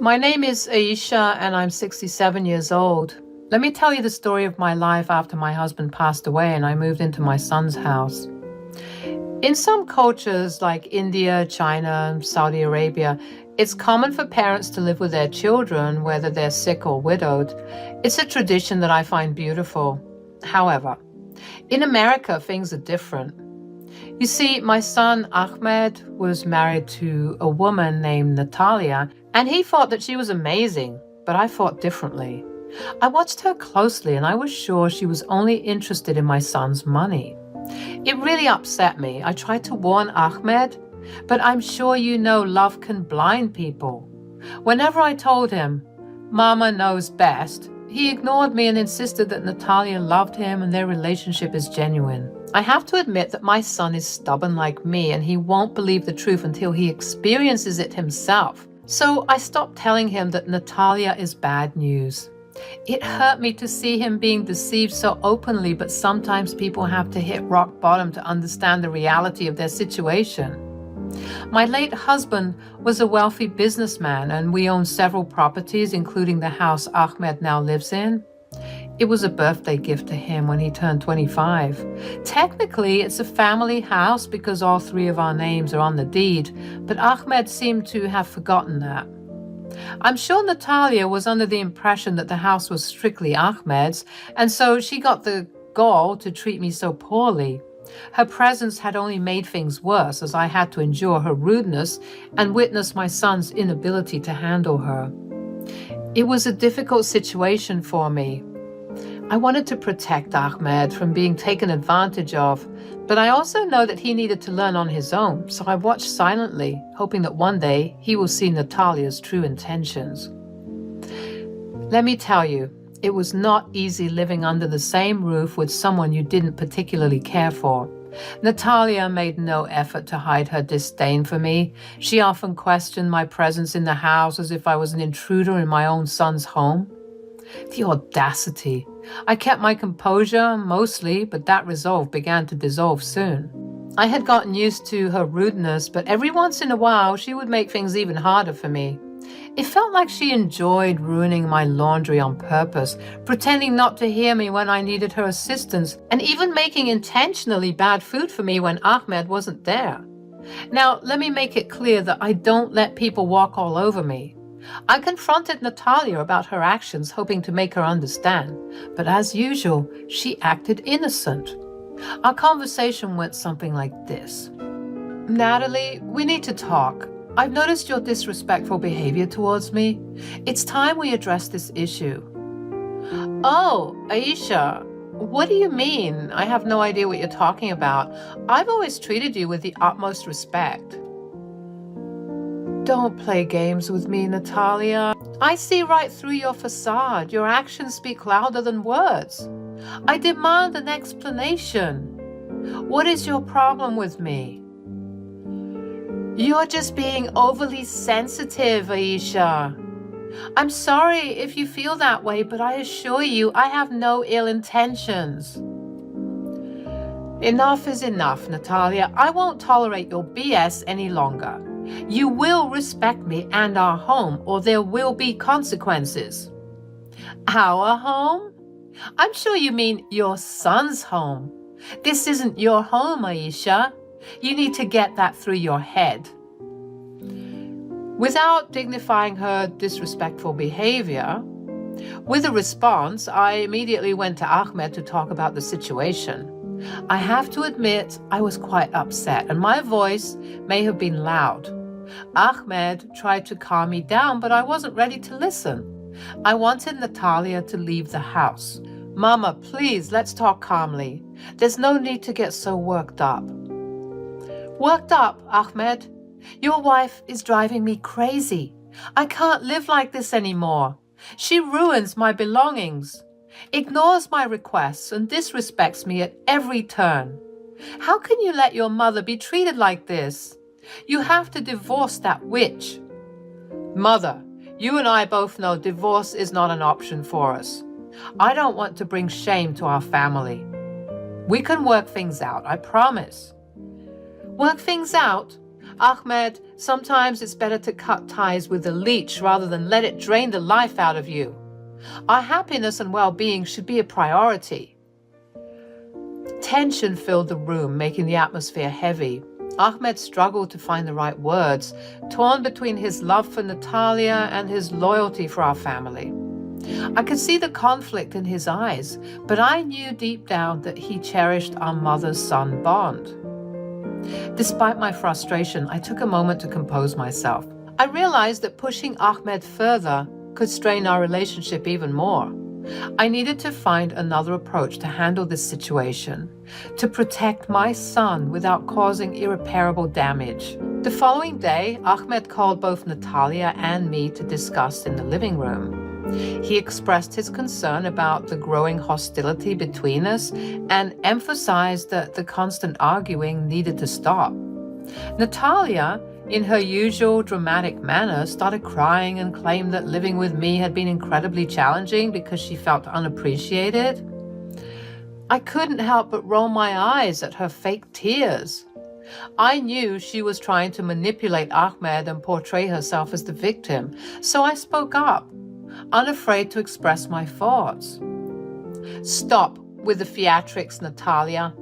My name is Aisha and I'm 67 years old. Let me tell you the story of my life after my husband passed away and I moved into my son's house. In some cultures like India, China, Saudi Arabia, it's common for parents to live with their children, whether they're sick or widowed. It's a tradition that I find beautiful. However, in America, things are different. You see, my son Ahmed was married to a woman named Natalia, and he thought that she was amazing, but I thought differently. I watched her closely and I was sure she was only interested in my son's money. It really upset me. I tried to warn Ahmed, but I'm sure you know love can blind people. Whenever I told him, Mama knows best, he ignored me and insisted that Natalia loved him and their relationship is genuine. I have to admit that my son is stubborn like me and he won't believe the truth until he experiences it himself. So I stopped telling him that Natalia is bad news. It hurt me to see him being deceived so openly, but sometimes people have to hit rock bottom to understand the reality of their situation. My late husband was a wealthy businessman and we owned several properties, including the house Ahmed now lives in. It was a birthday gift to him when he turned 25. Technically, it's a family house because all three of our names are on the deed, but Ahmed seemed to have forgotten that. I'm sure Natalia was under the impression that the house was strictly Ahmed's, and so she got the gall to treat me so poorly. Her presence had only made things worse as I had to endure her rudeness and witness my son's inability to handle her. It was a difficult situation for me. I wanted to protect Ahmed from being taken advantage of, but I also know that he needed to learn on his own, so I watched silently, hoping that one day he will see Natalia's true intentions. Let me tell you, it was not easy living under the same roof with someone you didn't particularly care for. Natalia made no effort to hide her disdain for me. She often questioned my presence in the house as if I was an intruder in my own son's home. The audacity. I kept my composure, mostly, but that resolve began to dissolve soon. I had gotten used to her rudeness, but every once in a while she would make things even harder for me. It felt like she enjoyed ruining my laundry on purpose, pretending not to hear me when I needed her assistance, and even making intentionally bad food for me when Ahmed wasn't there. Now, let me make it clear that I don't let people walk all over me. I confronted Natalia about her actions, hoping to make her understand, but as usual, she acted innocent. Our conversation went something like this. Natalie, we need to talk. I've noticed your disrespectful behavior towards me. It's time we address this issue. Oh, Aisha, what do you mean? I have no idea what you're talking about. I've always treated you with the utmost respect. Don't play games with me, Natalia. I see right through your facade. Your actions speak louder than words. I demand an explanation. What is your problem with me? You're just being overly sensitive, Aisha. I'm sorry if you feel that way, but I assure you I have no ill intentions. Enough is enough, Natalia. I won't tolerate your BS any longer. You will respect me and our home, or there will be consequences. Our home? I'm sure you mean your son's home. This isn't your home, Aisha. You need to get that through your head. Without dignifying her disrespectful behavior, with a response, I immediately went to Ahmed to talk about the situation. I have to admit, I was quite upset, and my voice may have been loud. Ahmed tried to calm me down, but I wasn't ready to listen. I wanted Natalia to leave the house. Mama, please, let's talk calmly. There's no need to get so worked up. Worked up, Ahmed? Your wife is driving me crazy. I can't live like this anymore. She ruins my belongings, ignores my requests, and disrespects me at every turn. How can you let your mother be treated like this? You have to divorce that witch. Mother, you and I both know divorce is not an option for us. I don't want to bring shame to our family. We can work things out, I promise. Work things out? Ahmed, sometimes it's better to cut ties with a leech rather than let it drain the life out of you. Our happiness and well-being should be a priority. Tension filled the room, making the atmosphere heavy. Ahmed struggled to find the right words, torn between his love for Natalia and his loyalty for our family. I could see the conflict in his eyes, but I knew deep down that he cherished our mother-son bond. Despite my frustration, I took a moment to compose myself. I realized that pushing Ahmed further could strain our relationship even more. I needed to find another approach to handle this situation, to protect my son without causing irreparable damage. The following day, Ahmed called both Natalia and me to discuss in the living room. He expressed his concern about the growing hostility between us and emphasized that the constant arguing needed to stop. Natalia, in her usual dramatic manner, started crying and claimed that living with me had been incredibly challenging because she felt unappreciated. I couldn't help but roll my eyes at her fake tears. I knew she was trying to manipulate Ahmed and portray herself as the victim, so I spoke up, unafraid to express my thoughts. Stop with the theatrics, Natalia.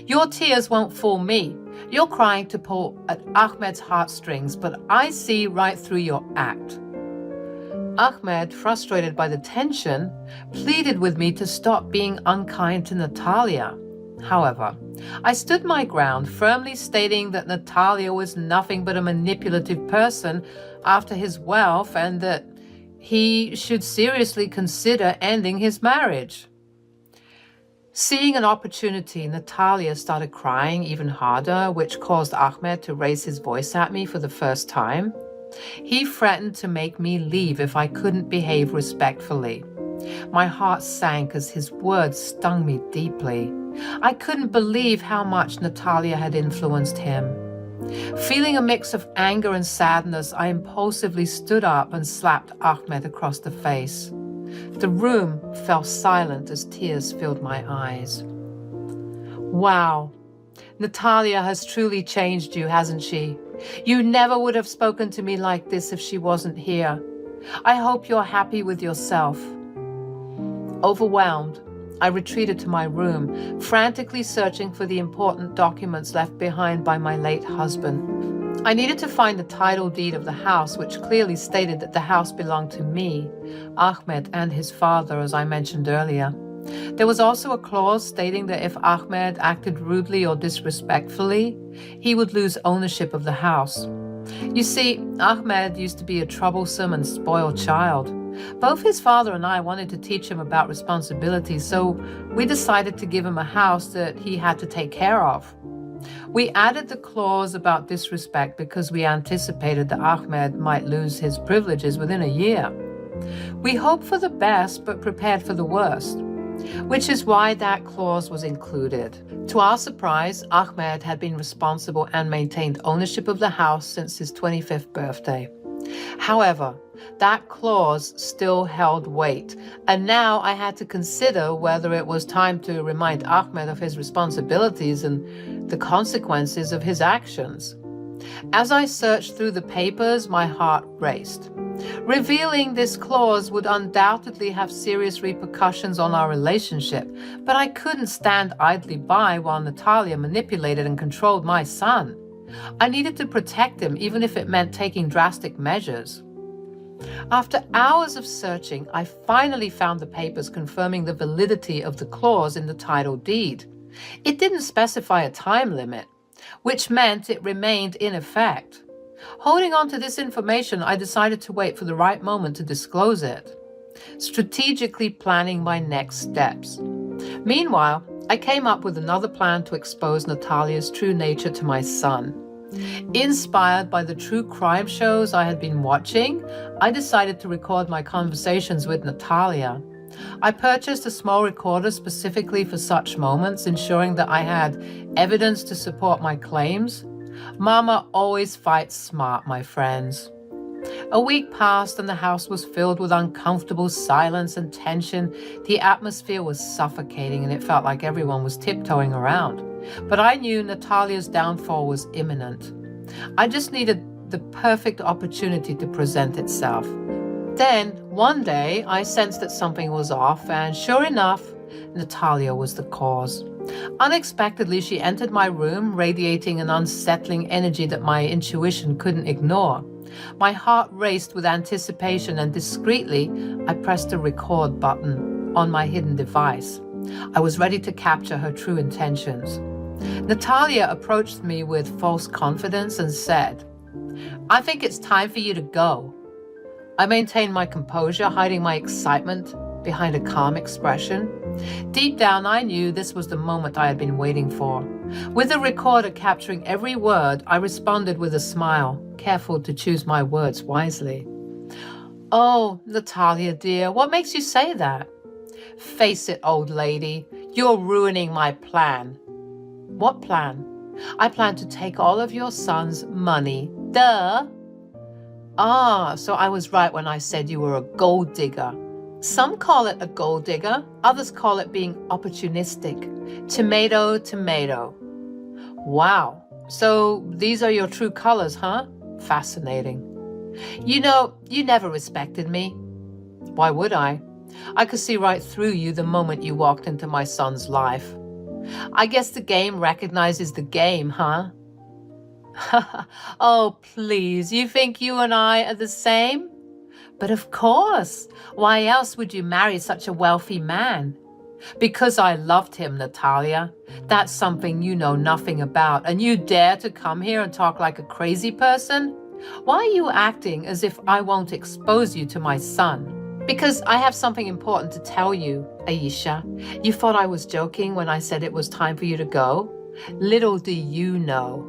Your tears won't fool me. You're crying to pull at Ahmed's heartstrings, but I see right through your act. Ahmed, frustrated by the tension, pleaded with me to stop being unkind to Natalia. However, I stood my ground, firmly stating that Natalia was nothing but a manipulative person after his wealth and that he should seriously consider ending his marriage. Seeing an opportunity, Natalia started crying even harder, which caused Ahmed to raise his voice at me for the first time. He threatened to make me leave if I couldn't behave respectfully. My heart sank as his words stung me deeply. I couldn't believe how much Natalia had influenced him. Feeling a mix of anger and sadness, I impulsively stood up and slapped Ahmed across the face. The room fell silent as tears filled my eyes. Wow, Natalia has truly changed you, hasn't she? You never would have spoken to me like this if she wasn't here. I hope you're happy with yourself. Overwhelmed, I retreated to my room, frantically searching for the important documents left behind by my late husband. I needed to find the title deed of the house, which clearly stated that the house belonged to me, Ahmed, and his father, as I mentioned earlier. There was also a clause stating that if Ahmed acted rudely or disrespectfully, he would lose ownership of the house. You see, Ahmed used to be a troublesome and spoiled child. Both his father and I wanted to teach him about responsibility, so we decided to give him a house that he had to take care of. We added the clause about disrespect because we anticipated that Ahmed might lose his privileges within a year. We hoped for the best but prepared for the worst, which is why that clause was included. To our surprise, Ahmed had been responsible and maintained ownership of the house since his 25th birthday. However, that clause still held weight, and now I had to consider whether it was time to remind Ahmed of his responsibilities and the consequences of his actions. As I searched through the papers, my heart raced. Revealing this clause would undoubtedly have serious repercussions on our relationship, but I couldn't stand idly by while Natalia manipulated and controlled my son. I needed to protect him, even if it meant taking drastic measures. After hours of searching, I finally found the papers confirming the validity of the clause in the title deed. It didn't specify a time limit, which meant it remained in effect. Holding on to this information, I decided to wait for the right moment to disclose it, strategically planning my next steps. Meanwhile, I came up with another plan to expose Natalia's true nature to my son. Inspired by the true crime shows I had been watching, I decided to record my conversations with Natalia. I purchased a small recorder specifically for such moments, ensuring that I had evidence to support my claims. Mama always fights smart, my friends. A week passed and the house was filled with uncomfortable silence and tension. The atmosphere was suffocating and it felt like everyone was tiptoeing around. But I knew Natalia's downfall was imminent. I just needed the perfect opportunity to present itself. Then, one day, I sensed that something was off, and sure enough, Natalia was the cause. Unexpectedly, she entered my room, radiating an unsettling energy that my intuition couldn't ignore. My heart raced with anticipation, and discreetly, I pressed the record button on my hidden device. I was ready to capture her true intentions. Natalia approached me with false confidence and said, "I think it's time for you to go." I maintained my composure, hiding my excitement behind a calm expression. Deep down, I knew this was the moment I had been waiting for. With the recorder capturing every word, I responded with a smile, careful to choose my words wisely. "Oh, Natalia dear, what makes you say that?" "Face it, old lady, you're ruining my plan." "What plan?" "I plan to take all of your son's money." "Duh." "Ah, so I was right when I said you were a gold digger." "Some call it a gold digger, others call it being opportunistic. Tomato, tomato." "Wow, so these are your true colors, huh? Fascinating." "You know, you never respected me." "Why would I? I could see right through you the moment you walked into my son's life." "I guess the game recognizes the game, huh?" "Oh, please, you think you and I are the same?" "But of course. Why else would you marry such a wealthy man?" "Because I loved him, Natalia. That's something you know nothing about, and you dare to come here and talk like a crazy person? Why are you acting as if I won't expose you to my son?" "Because I have something important to tell you, Aisha. You thought I was joking when I said it was time for you to go? Little do you know."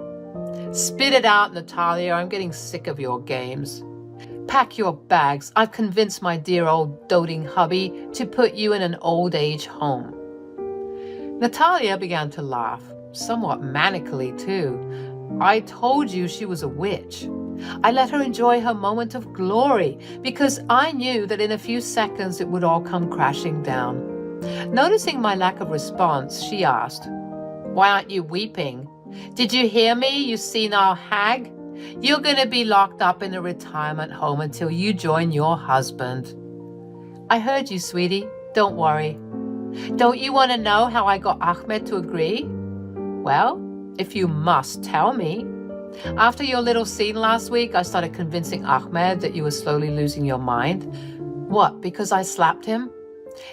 "Spit it out, Natalia. I'm getting sick of your games." "Pack your bags. I've convinced my dear old doting hubby to put you in an old age home." Natalia began to laugh, somewhat manically too. "I told you she was a witch. I let her enjoy her moment of glory because I knew that in a few seconds it would all come crashing down." Noticing my lack of response, she asked, "Why aren't you weeping? Did you hear me, you senile hag? You're going to be locked up in a retirement home until you join your husband." "I heard you, sweetie. Don't worry." "Don't you want to know how I got Ahmed to agree?" "Well, if you must tell me." "After your little scene last week, I started convincing Ahmed that you were slowly losing your mind." "What, because I slapped him?"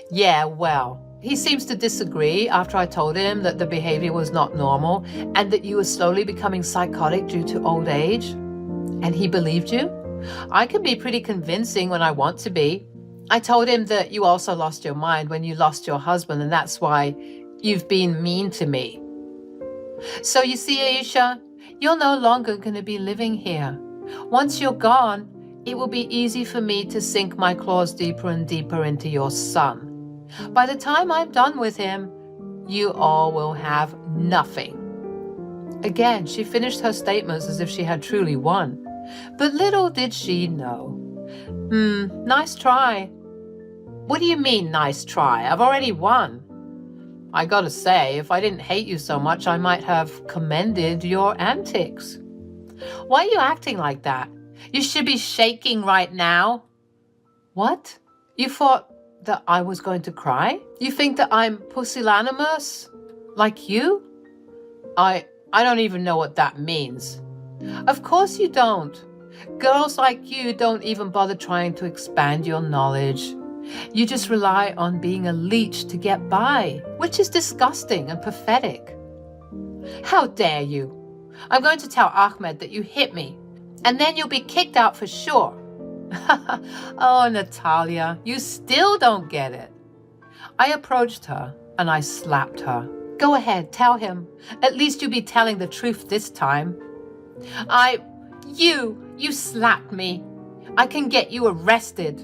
"Yeah, well, he seems to disagree after I told him that the behavior was not normal and that you were slowly becoming psychotic due to old age." "And he believed you?" "I can be pretty convincing when I want to be. I told him that you also lost your mind when you lost your husband, and that's why you've been mean to me." "So you see, Aisha, you're no longer going to be living here. Once you're gone, it will be easy for me to sink my claws deeper and deeper into your son. By the time I'm done with him, you all will have nothing." Again, she finished her statements as if she had truly won. But little did she know. Nice try." "What do you mean, nice try? I've already won." "I gotta say, if I didn't hate you so much, I might have commended your antics." "Why are you acting like that? You should be shaking right now." "What? You thought that I was going to cry? You think that I'm pusillanimous? Like you?" I don't even know what that means." "Of course you don't. Girls like you don't even bother trying to expand your knowledge. You just rely on being a leech to get by, which is disgusting and pathetic." "How dare you? I'm going to tell Ahmed that you hit me, and then you'll be kicked out for sure." "Oh, Natalia, you still don't get it." I approached her and I slapped her. "Go ahead, tell him. At least you'll be telling the truth this time." You slapped me. I can get you arrested."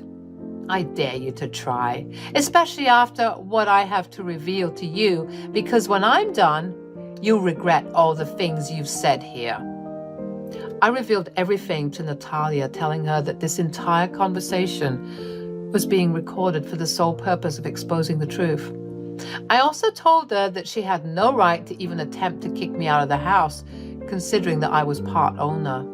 "I dare you to try, especially after what I have to reveal to you, because when I'm done, you'll regret all the things you've said here." I revealed everything to Natalia, telling her that this entire conversation was being recorded for the sole purpose of exposing the truth. I also told her that she had no right to even attempt to kick me out of the house, considering that I was part owner.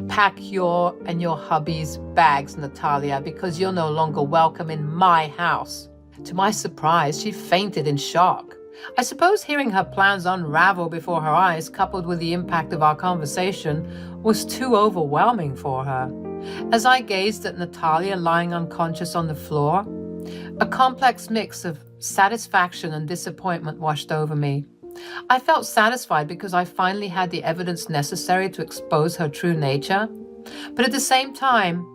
Pack your and your hubby's bags, Natalia, because you're no longer welcome in my house. To my surprise, she fainted in shock. I suppose hearing her plans unravel before her eyes, coupled with the impact of our conversation, was too overwhelming for her. As I gazed at Natalia lying unconscious on the floor, a complex mix of satisfaction and disappointment washed over me. I felt satisfied because I finally had the evidence necessary to expose her true nature, but at the same time,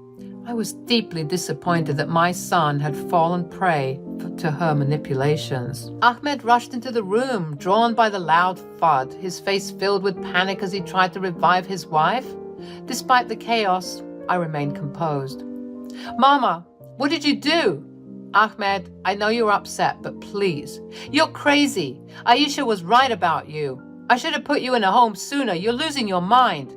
I was deeply disappointed that my son had fallen prey to her manipulations. Ahmed rushed into the room, drawn by the loud thud, his face filled with panic as he tried to revive his wife. Despite the chaos, I remained composed. "Mama, what did you do?" "Ahmed, I know you're upset, but please. You're crazy. Aisha was right about you. I should have put you in a home sooner. You're losing your mind."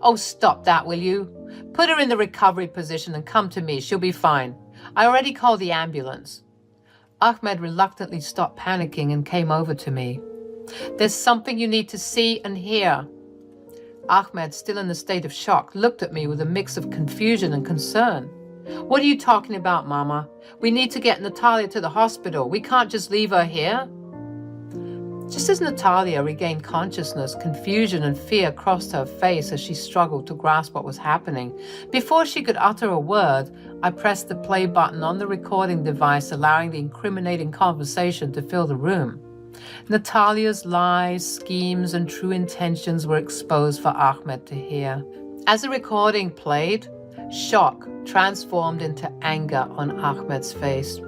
"Oh, stop that, will you? Put her in the recovery position and come to me. She'll be fine. I already called the ambulance." Ahmed reluctantly stopped panicking and came over to me. "There's something you need to see and hear." Ahmed, still in a state of shock, looked at me with a mix of confusion and concern. "What are you talking about, Mama? We need to get Natalia to the hospital. We can't just leave her here." Just as Natalia regained consciousness, confusion and fear crossed her face as she struggled to grasp what was happening. Before she could utter a word, I pressed the play button on the recording device, allowing the incriminating conversation to fill the room. Natalia's lies, schemes, and true intentions were exposed for Ahmed to hear. As the recording played, shock transformed into anger on Ahmed's face.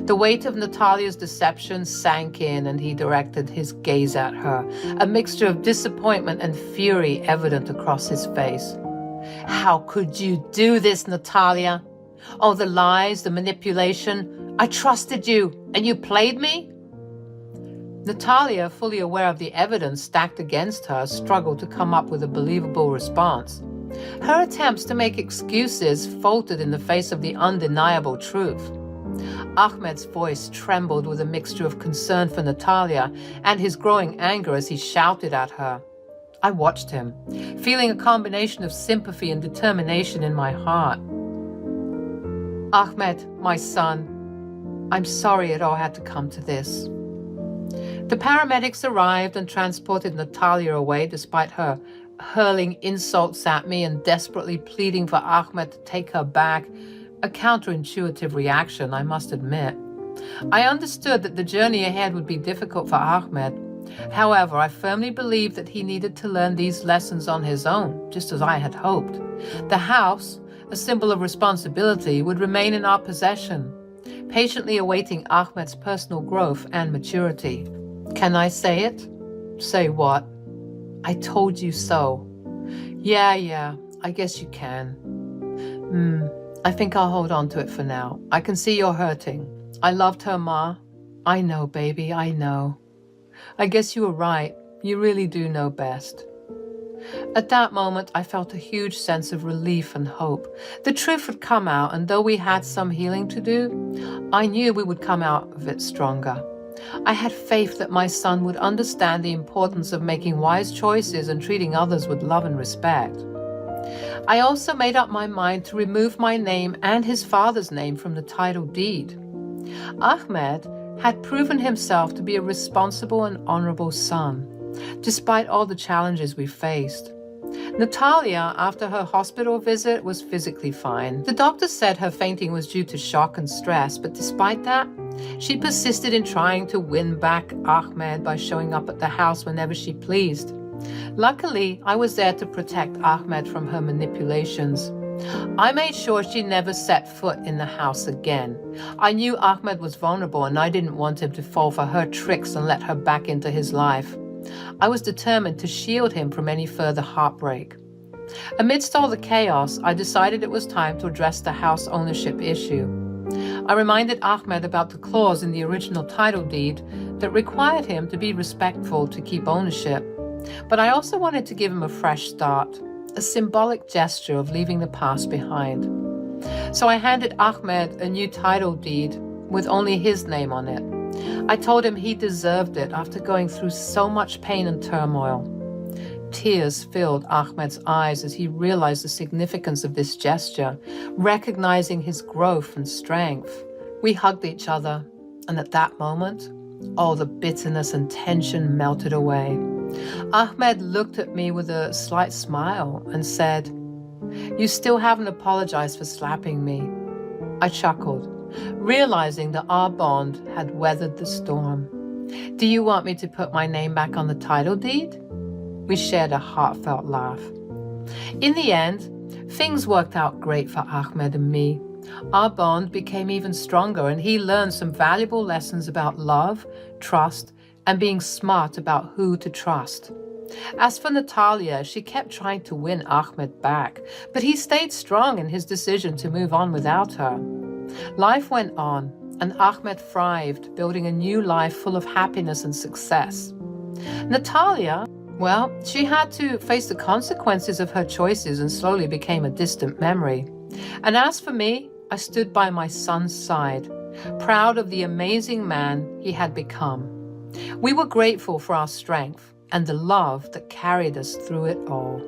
The weight of Natalia's deception sank in and he directed his gaze at her, a mixture of disappointment and fury evident across his face. "How could you do this, Natalia? Oh, the lies, the manipulation. I trusted you, and you played me?" Natalia, fully aware of the evidence stacked against her, struggled to come up with a believable response. Her attempts to make excuses faltered in the face of the undeniable truth. Ahmed's voice trembled with a mixture of concern for Natalia and his growing anger as he shouted at her. I watched him, feeling a combination of sympathy and determination in my heart. "Ahmed, my son, I'm sorry it all had to come to this." The paramedics arrived and transported Natalia away despite her hurling insults at me and desperately pleading for Ahmed to take her back, a counterintuitive reaction, I must admit. I understood that the journey ahead would be difficult for Ahmed. However, I firmly believed that he needed to learn these lessons on his own, just as I had hoped. The house, a symbol of responsibility, would remain in our possession, patiently awaiting Ahmed's personal growth and maturity. Can I say it? Say what? "I told you so." Yeah, I guess you can. I think I'll hold on to it for now. I can see you're hurting. I loved her, Ma. I know, baby, I know. I guess you were right. You really do know best. At that moment, I felt a huge sense of relief and hope. The truth had come out, and though we had some healing to do, I knew we would come out of it stronger. I had faith that my son would understand the importance of making wise choices and treating others with love and respect. I also made up my mind to remove my name and his father's name from the title deed. Ahmed had proven himself to be a responsible and honorable son, despite all the challenges we faced. Natalia, after her hospital visit, was physically fine. The doctor said her fainting was due to shock and stress, but despite that, she persisted in trying to win back Ahmed by showing up at the house whenever she pleased. Luckily, I was there to protect Ahmed from her manipulations. I made sure she never set foot in the house again. I knew Ahmed was vulnerable and I didn't want him to fall for her tricks and let her back into his life. I was determined to shield him from any further heartbreak. Amidst all the chaos, I decided it was time to address the house ownership issue. I reminded Ahmed about the clause in the original title deed that required him to be respectful to keep ownership. But I also wanted to give him a fresh start, a symbolic gesture of leaving the past behind. So I handed Ahmed a new title deed with only his name on it. I told him he deserved it after going through so much pain and turmoil. Tears filled Ahmed's eyes as he realized the significance of this gesture, recognizing his growth and strength. We hugged each other, and at that moment, all the bitterness and tension melted away. Ahmed looked at me with a slight smile and said, "You still haven't apologized for slapping me." I chuckled, realizing that our bond had weathered the storm. "Do you want me to put my name back on the title deed?" We shared a heartfelt laugh. In the end, things worked out great for Ahmed and me. Our bond became even stronger, and he learned some valuable lessons about love, trust, and being smart about who to trust. As for Natalia, she kept trying to win Ahmed back, but he stayed strong in his decision to move on without her. Life went on, and Ahmed thrived, building a new life full of happiness and success. Natalia, well, she had to face the consequences of her choices and slowly became a distant memory. And as for me, I stood by my son's side, proud of the amazing man he had become. We were grateful for our strength and the love that carried us through it all.